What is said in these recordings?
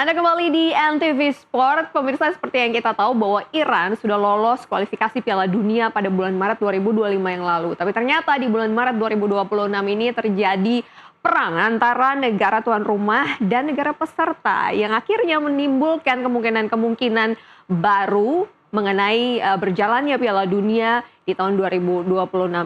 Anda kembali di NTV Sport. Pemirsa, seperti yang kita tahu bahwa Iran sudah lolos kualifikasi Piala Dunia pada bulan Maret 2025 yang lalu. Tapi ternyata di bulan Maret 2026 ini terjadi perang antara negara tuan rumah dan negara peserta yang akhirnya menimbulkan kemungkinan-kemungkinan baru mengenai berjalannya Piala Dunia di tahun 2026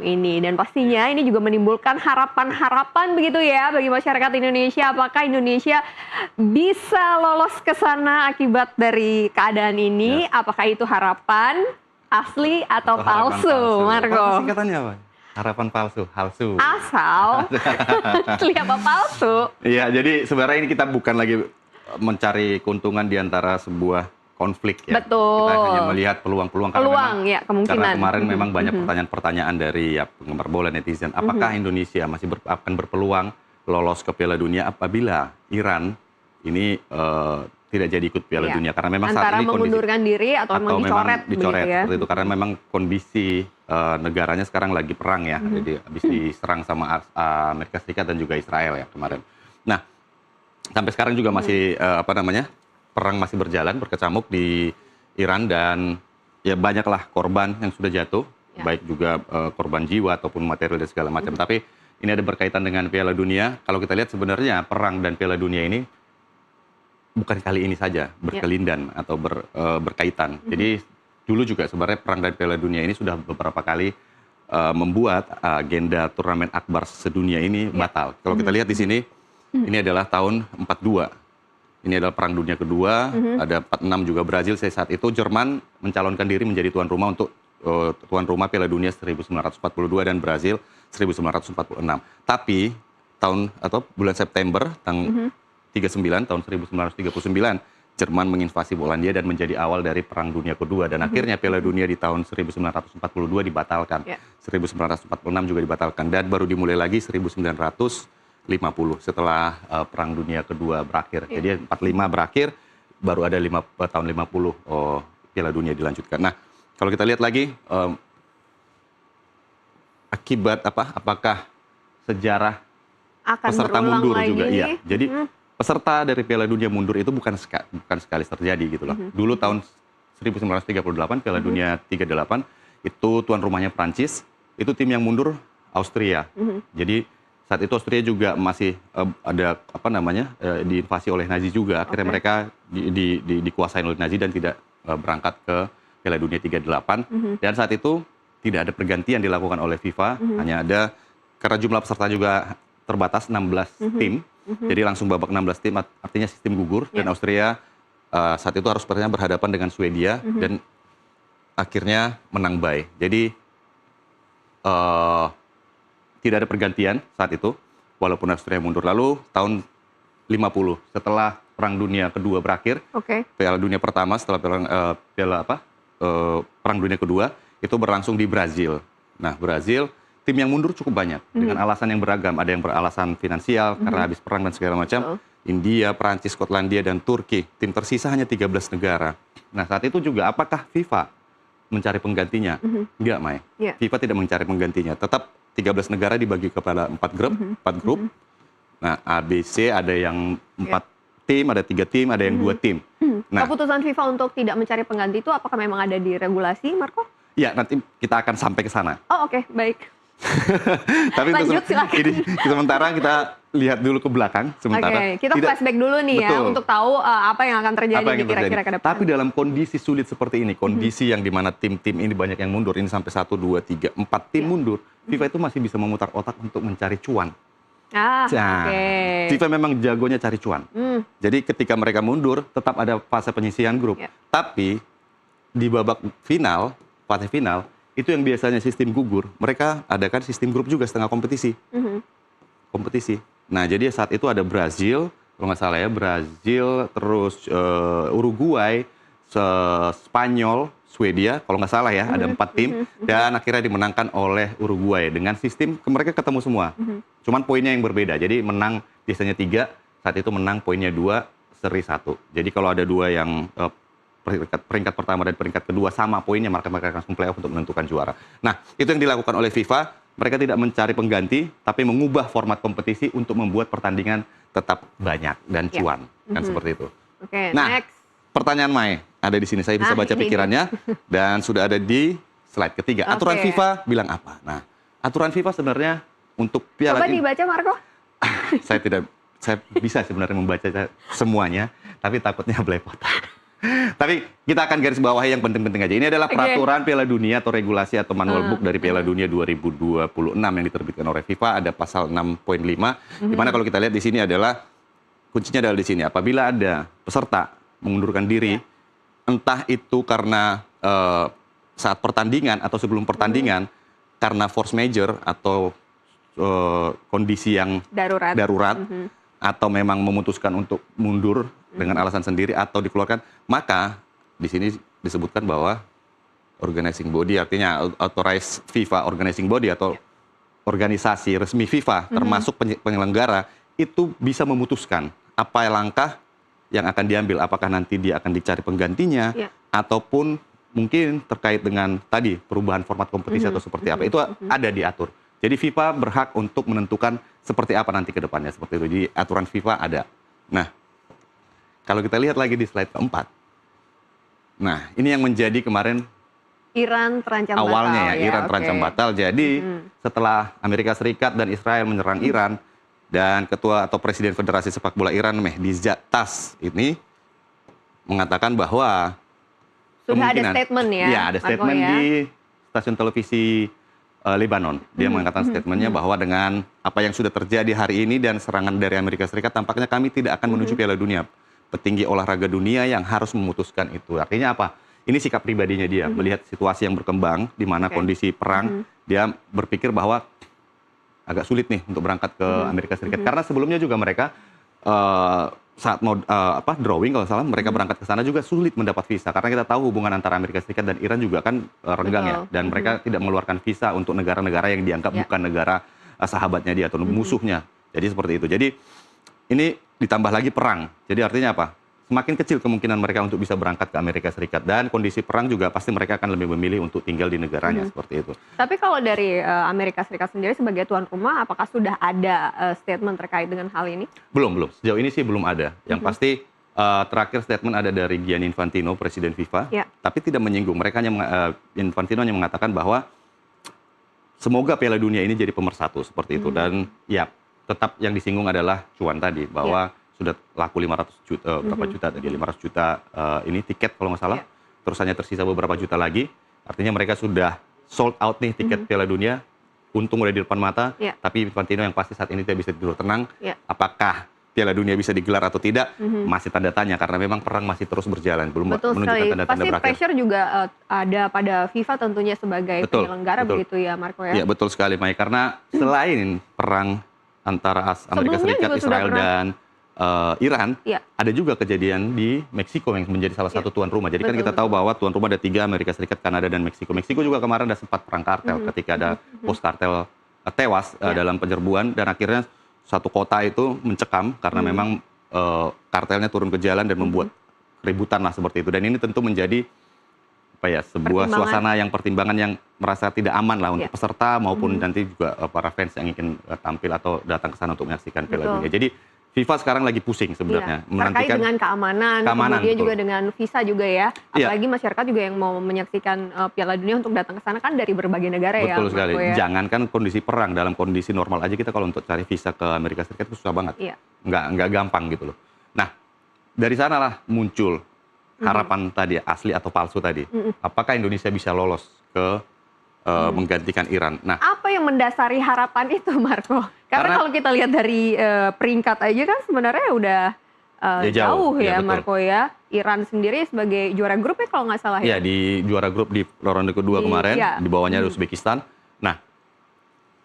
ini. Dan pastinya ini juga menimbulkan harapan-harapan begitu ya bagi masyarakat Indonesia. Apakah Indonesia bisa lolos ke sana akibat dari keadaan ini? Ya. Apakah itu harapan asli atau palsu, Marco? Apa singkatannya apa? Harapan palsu, halsu. Asal. Apa palsu? Iya, jadi sebenarnya ini kita bukan lagi mencari keuntungan di antara sebuah konflik ya. Betul. Kita hanya melihat peluang-peluang ya, kemungkinan. Karena kemarin memang banyak pertanyaan-pertanyaan dari penggemar bola, netizen. Apakah Indonesia masih akan berpeluang lolos ke Piala Dunia apabila Iran ini tidak jadi ikut Piala Dunia? Karena memang antara saat ini mengundurkan diri atau memang dicoret ya? Seperti itu. Karena memang kondisi negaranya sekarang lagi perang ya. Jadi habis diserang sama Amerika Serikat dan juga Israel ya kemarin. Nah, sampai sekarang juga masih perang masih berjalan, berkecamuk di Iran, dan ya banyaklah korban yang sudah jatuh, baik juga korban jiwa ataupun material dan segala macam. Tapi ini ada berkaitan dengan Piala Dunia. Kalau kita lihat sebenarnya perang dan Piala Dunia ini bukan kali ini saja berkelindan atau berkaitan. Jadi dulu juga sebenarnya perang dan Piala Dunia ini sudah beberapa kali membuat agenda turnamen akbar sedunia ini batal. Kalau kita lihat di sini, ini adalah tahun 42. Ini adalah Perang Dunia Kedua, ada 46 juga Brazil. Saat itu Jerman mencalonkan diri menjadi tuan rumah untuk tuan rumah Piala Dunia 1942 dan Brazil 1946. Tapi bulan September tanggal 39 tahun 1939 Jerman menginvasi Polandia dan menjadi awal dari Perang Dunia Kedua, dan akhirnya Piala Dunia di tahun 1942 dibatalkan. 1946 juga dibatalkan, dan baru dimulai lagi 1950 setelah Perang Dunia Kedua berakhir. Jadi 45 berakhir, baru ada tahun 50 Piala Dunia dilanjutkan. Nah, kalau kita lihat lagi akibat apakah sejarah akan peserta mundur lagi juga? Iya. Jadi peserta dari Piala Dunia mundur itu bukan sekali terjadi gitu loh. Dulu tahun 1938 Piala Dunia 38 itu tuan rumahnya Prancis, itu tim yang mundur Austria. Jadi saat itu Austria juga masih ada diinvasi oleh Nazi juga. Akhirnya mereka dikuasai oleh Nazi dan tidak berangkat ke Piala Dunia 38. Dan saat itu tidak ada pergantian dilakukan oleh FIFA. Hanya ada, karena jumlah peserta juga terbatas 16 tim. Jadi langsung babak 16 tim, artinya sistem gugur. Dan Austria saat itu harus berhadapan dengan Swedia dan akhirnya menang bye. Jadi tidak ada pergantian saat itu, walaupun Austria mundur. Lalu tahun 50, setelah Perang Dunia Kedua berakhir, Piala Dunia pertama setelah Perang Dunia Kedua, itu berlangsung di Brazil. Nah, Brazil, tim yang mundur cukup banyak, dengan alasan yang beragam. Ada yang beralasan finansial, karena habis perang dan segala macam. India, Prancis, Skotlandia, dan Turki. Tim tersisa hanya 13 negara. Nah, saat itu juga apakah FIFA mencari penggantinya? Enggak, Mai. FIFA tidak mencari penggantinya. Tetap 13 negara dibagi kepada 4 grup. Nah, A, B, C, ada yang 4 tim, ada 3 tim, ada yang 2 tim. Nah, keputusan FIFA untuk tidak mencari pengganti itu apakah memang ada di regulasi, Marco? Ya, nanti kita akan sampai ke sana. Oh, oke, baik. Tapi lanjut, sementara kita lihat dulu ke belakang sementara. Kita flashback dulu nih ya, untuk tahu apa yang akan terjadi kira-kira ke depan. Tapi dalam kondisi sulit seperti ini, kondisi yang dimana tim-tim ini banyak yang mundur, ini sampai 1, 2, 3, 4 tim mundur, FIFA itu masih bisa memutar otak untuk mencari cuan. FIFA memang jagonya cari cuan. Jadi ketika mereka mundur, tetap ada fase penyisihan grup. Tapi di babak final, fase final, itu yang biasanya sistem gugur, mereka adakan sistem grup juga setengah kompetisi. Nah, jadi saat itu ada Brazil, kalau nggak salah ya, Brazil, terus Uruguay, Spanyol, Swedia, kalau nggak salah ya, ada 4 tim, dan akhirnya dimenangkan oleh Uruguay dengan sistem mereka ketemu semua. Cuman poinnya yang berbeda, jadi menang biasanya 3, saat itu menang poinnya 2, seri 1. Jadi kalau ada 2 yang peringkat pertama dan peringkat kedua sama poinnya, maka mereka langsung playoff untuk menentukan juara. Nah, itu yang dilakukan oleh FIFA. Mereka tidak mencari pengganti, tapi mengubah format kompetisi untuk membuat pertandingan tetap banyak dan cuan. Kan seperti itu. Oke, Nah, next. pertanyaan Mai ada di sini. Saya bisa baca ini pikirannya dan sudah ada di slide ketiga. Aturan Oke. FIFA bilang apa? Nah, aturan FIFA sebenarnya untuk Piala Coba ini dibaca Marco. saya bisa sebenarnya membaca semuanya, tapi takutnya belepotan. Tapi kita akan garis bawahi yang penting-penting aja. Ini adalah peraturan Piala Dunia atau regulasi atau manual book dari Piala Dunia 2026 yang diterbitkan oleh FIFA. Ada pasal 6.5, di mana kalau kita lihat di sini adalah kuncinya adalah di sini. Apabila ada peserta mengundurkan diri, entah itu karena saat pertandingan atau sebelum pertandingan, karena force major atau kondisi yang darurat atau memang memutuskan untuk mundur dengan alasan sendiri atau dikeluarkan, maka di sini disebutkan bahwa organizing body, artinya authorized FIFA organizing body atau organisasi resmi FIFA termasuk penyelenggara itu bisa memutuskan apa langkah yang akan diambil, apakah nanti dia akan dicari penggantinya ataupun mungkin terkait dengan tadi perubahan format kompetisi atau seperti apa, itu ada diatur. Jadi FIFA berhak untuk menentukan seperti apa nanti ke depannya, seperti itu. Jadi aturan FIFA ada. Nah, kalau kita lihat lagi di slide keempat, nah ini yang menjadi kemarin Iran terancam awalnya batal. Iran terancam batal. Jadi setelah Amerika Serikat dan Israel menyerang Iran, dan ketua atau presiden Federasi Sepak Bola Iran Mehdi Tas ini mengatakan bahwa sudah ada statement ya. Iya, ada statement ya, di stasiun televisi Lebanon. Dia mengatakan statementnya bahwa dengan apa yang sudah terjadi hari ini dan serangan dari Amerika Serikat, tampaknya kami tidak akan menuju Piala Dunia. Petinggi olahraga dunia yang harus memutuskan itu. Artinya apa? Ini sikap pribadinya dia, melihat situasi yang berkembang, di mana kondisi perang, dia berpikir bahwa agak sulit nih untuk berangkat ke Amerika Serikat. Karena sebelumnya juga mereka saat mau drawing kalau salah, mereka berangkat ke sana juga sulit mendapat visa. Karena kita tahu hubungan antara Amerika Serikat dan Iran juga kan renggang ya. Dan mereka tidak mengeluarkan visa untuk negara-negara yang dianggap bukan negara sahabatnya dia atau musuhnya. Jadi seperti itu. Jadi ini ditambah lagi perang. Jadi artinya apa? Semakin kecil kemungkinan mereka untuk bisa berangkat ke Amerika Serikat, dan kondisi perang juga pasti mereka akan lebih memilih untuk tinggal di negaranya seperti itu. Tapi kalau dari Amerika Serikat sendiri sebagai tuan rumah, apakah sudah ada statement terkait dengan hal ini? Belum. Sejauh ini sih belum ada. Yang pasti terakhir statement ada dari Gianni Infantino, Presiden FIFA, tapi tidak menyinggung. Mereka hanya Infantino hanya mengatakan bahwa semoga Piala Dunia ini jadi pemersatu seperti itu. Dan ya tetap yang disinggung adalah cuan tadi, bahwa sudah laku 500 juta, berapa juta tadi, 500 juta ini tiket kalau nggak salah, terus hanya tersisa beberapa juta lagi, artinya mereka sudah sold out nih tiket Piala Dunia, untung udah di depan mata, tapi Infantino yang pasti saat ini tidak bisa tidur tenang, apakah Piala Dunia bisa digelar atau tidak, masih tanda tanya, karena memang perang masih terus berjalan, belum menunjukkan tanda-tanda berakhir. Pasti pressure juga ada pada FIFA tentunya sebagai penyelenggara, begitu ya Marco ya? Iya betul sekali Mai, karena selain perang antara Amerika Serikat, Israel dan Iran, ada juga kejadian di Meksiko yang menjadi salah satu tuan rumah. Jadi kan kita tahu bahwa tuan rumah ada 3, Amerika Serikat, Kanada, dan Meksiko. Meksiko juga kemarin ada sempat perang kartel ketika ada pos kartel tewas dalam penyerbuan, dan akhirnya satu kota itu mencekam karena memang kartelnya turun ke jalan dan membuat keributan lah seperti itu. Dan ini tentu menjadi sebuah suasana yang pertimbangan yang merasa tidak aman lah untuk peserta maupun nanti juga para fans yang ingin tampil atau datang ke sana untuk menyaksikan Piala Dunia. Jadi FIFA sekarang lagi pusing sebenarnya. Terkait dengan keamanan kemudian juga dengan visa juga ya. Apalagi masyarakat juga yang mau menyaksikan Piala Dunia untuk datang ke sana kan dari berbagai negara ya. Betul sekali. Jangankan kondisi perang, dalam kondisi normal aja kita kalau untuk cari visa ke Amerika Serikat itu susah banget. Nggak gampang gitu loh. Nah, dari sanalah muncul harapan tadi, asli atau palsu tadi. Apakah Indonesia bisa lolos ke menggantikan Iran? Nah, apa yang mendasari harapan itu, Marco? Karena kalau kita lihat dari peringkat aja kan sebenarnya udah jauh ya, Marco ya. Iran sendiri sebagai juara grup ya kalau nggak salah ya. Iya, di juara grup di ronde kedua kemarin, di bawahnya Uzbekistan. Nah,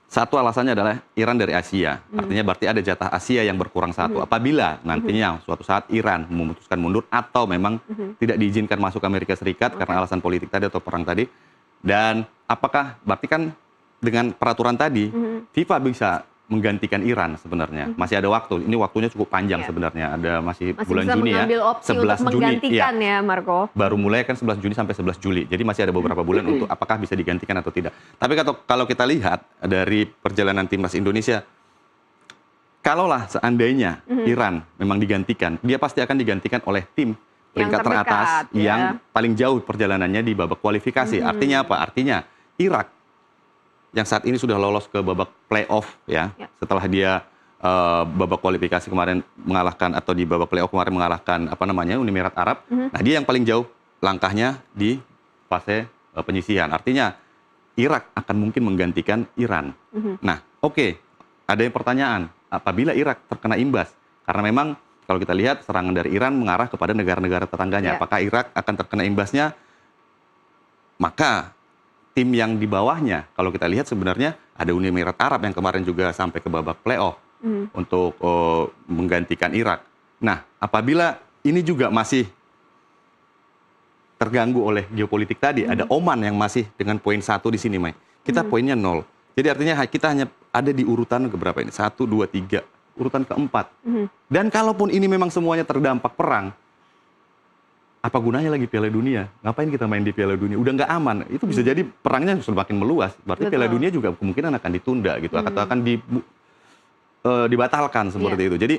satu alasannya adalah Iran dari Asia. Artinya berarti ada jatah Asia yang berkurang satu. Apabila nantinya suatu saat Iran memutuskan mundur atau memang tidak diizinkan masuk Amerika Serikat karena alasan politik tadi atau perang tadi. Dan apakah berarti kan dengan peraturan tadi FIFA bisa menggantikan Iran sebenarnya. Masih ada waktu. Ini waktunya cukup panjang sebenarnya. Ada masih bulan Juni ya. 11 Juni menggantikan ya Marco. Baru mulai kan 11 Juni sampai 11 Juli. Jadi masih ada beberapa bulan untuk apakah bisa digantikan atau tidak. Tapi kalau kita lihat dari perjalanan timnas Indonesia, kalaulah seandainya Iran memang digantikan, dia pasti akan digantikan oleh tim Yang peringkat terdekat, teratas ya. yang paling jauh perjalanannya di babak kualifikasi. Artinya apa? Artinya Irak yang saat ini sudah lolos ke babak playoff ya, setelah dia babak kualifikasi kemarin mengalahkan, atau di babak playoff kemarin mengalahkan Uni Emirat Arab. Nah, dia yang paling jauh langkahnya di fase penyisihan. Artinya Irak akan mungkin menggantikan Iran. Nah, oke, ada yang pertanyaan, apabila Irak terkena imbas, karena memang kalau kita lihat serangan dari Iran mengarah kepada negara-negara tetangganya, apakah Irak akan terkena imbasnya? Maka tim yang di bawahnya, kalau kita lihat sebenarnya ada Uni Emirat Arab yang kemarin juga sampai ke babak playoff untuk menggantikan Irak. Nah, apabila ini juga masih terganggu oleh geopolitik tadi, ada Oman yang masih dengan poin 1 di sini, Mai. Kita poinnya 0. Jadi artinya kita hanya ada di urutan keberapa ini? 1, 2, 3. Urutan keempat. Dan kalaupun ini memang semuanya terdampak perang, apa gunanya lagi Piala Dunia? Ngapain kita main di Piala Dunia? Udah nggak aman. Itu bisa jadi perangnya semakin meluas. Berarti Piala Dunia juga kemungkinan akan ditunda gitu, atau akan dibatalkan seperti itu. Jadi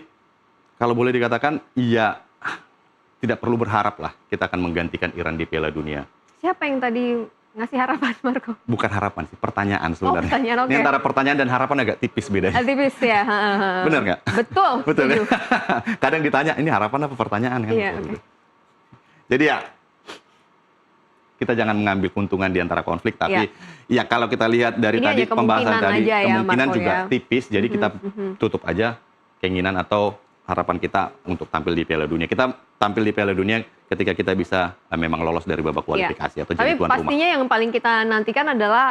kalau boleh dikatakan, ya tidak perlu berharap lah kita akan menggantikan Iran di Piala Dunia. Siapa yang tadi ngasih harapan, Marco? Bukan harapan sih, pertanyaan sebenarnya. Pertanyaan, Ini antara pertanyaan dan harapan agak tipis bedanya. Tipis ya. Bener nggak? Betul. Betul ya? Kadang ditanya, ini harapan apa pertanyaan kan? Iya, Jadi ya, kita jangan mengambil keuntungan di antara konflik, tapi ya kalau kita lihat dari ini tadi pembahasan tadi, kemungkinan Marco, juga tipis, jadi kita tutup aja keinginan atau harapan kita untuk tampil di Piala Dunia. Kita tampil di Piala Dunia ketika kita bisa memang lolos dari babak kualifikasi atau jadi tuan rumah. Tapi pastinya yang paling kita nantikan adalah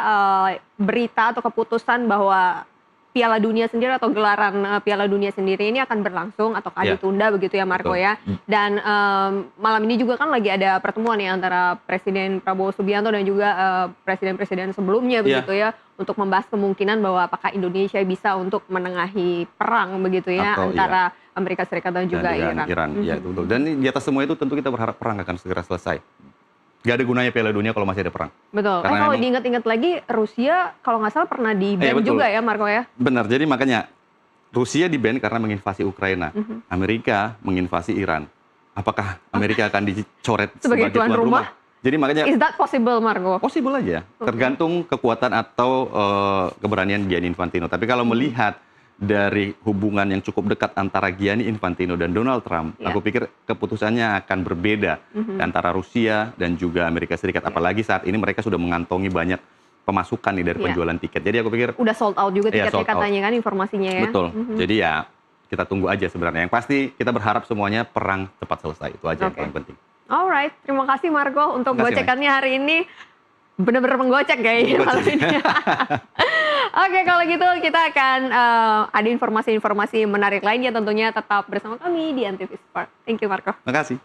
berita atau keputusan bahwa Piala Dunia sendiri atau gelaran Piala Dunia sendiri ini akan berlangsung atau ditunda begitu ya, Marco ya. Dan malam ini juga kan lagi ada pertemuan ya antara Presiden Prabowo Subianto dan juga presiden-presiden sebelumnya begitu ya, untuk membahas kemungkinan bahwa apakah Indonesia bisa untuk menengahi perang begitu ya antara Amerika Serikat dan juga Iran. Ya, betul. Dan di atas semua itu tentu kita berharap perang akan segera selesai. Gak ada gunanya Piala Dunia kalau masih ada perang. Betul. Kalau diingat-ingat lagi, Rusia kalau nggak salah pernah di-ban juga ya, Marco ya? Benar, jadi makanya Rusia di-ban karena menginvasi Ukraina. Amerika menginvasi Iran. Apakah Amerika akan dicoret sebagai tuan rumah? Jadi makanya... Is that possible, Marco? Possible aja. Tergantung kekuatan atau keberanian Gianni Infantino. Tapi kalau melihat dari hubungan yang cukup dekat antara Gianni Infantino dan Donald Trump, aku pikir keputusannya akan berbeda antara Rusia dan juga Amerika Serikat. Apalagi saat ini mereka sudah mengantongi banyak pemasukan nih dari penjualan tiket. Jadi aku pikir udah sold out juga tiketnya katanya kan informasinya ya. Betul. Jadi ya kita tunggu aja sebenarnya. Yang pasti kita berharap semuanya perang cepat selesai. Itu aja yang paling penting. Alright, terima kasih Marco untuk gocekannya hari ini. Benar-benar menggocek kayaknya malam ini. Oke, kalau gitu kita akan ada informasi-informasi menarik lainnya tentunya. Tetap bersama kami di Antv Sport. Thank you, Marco. Terima kasih.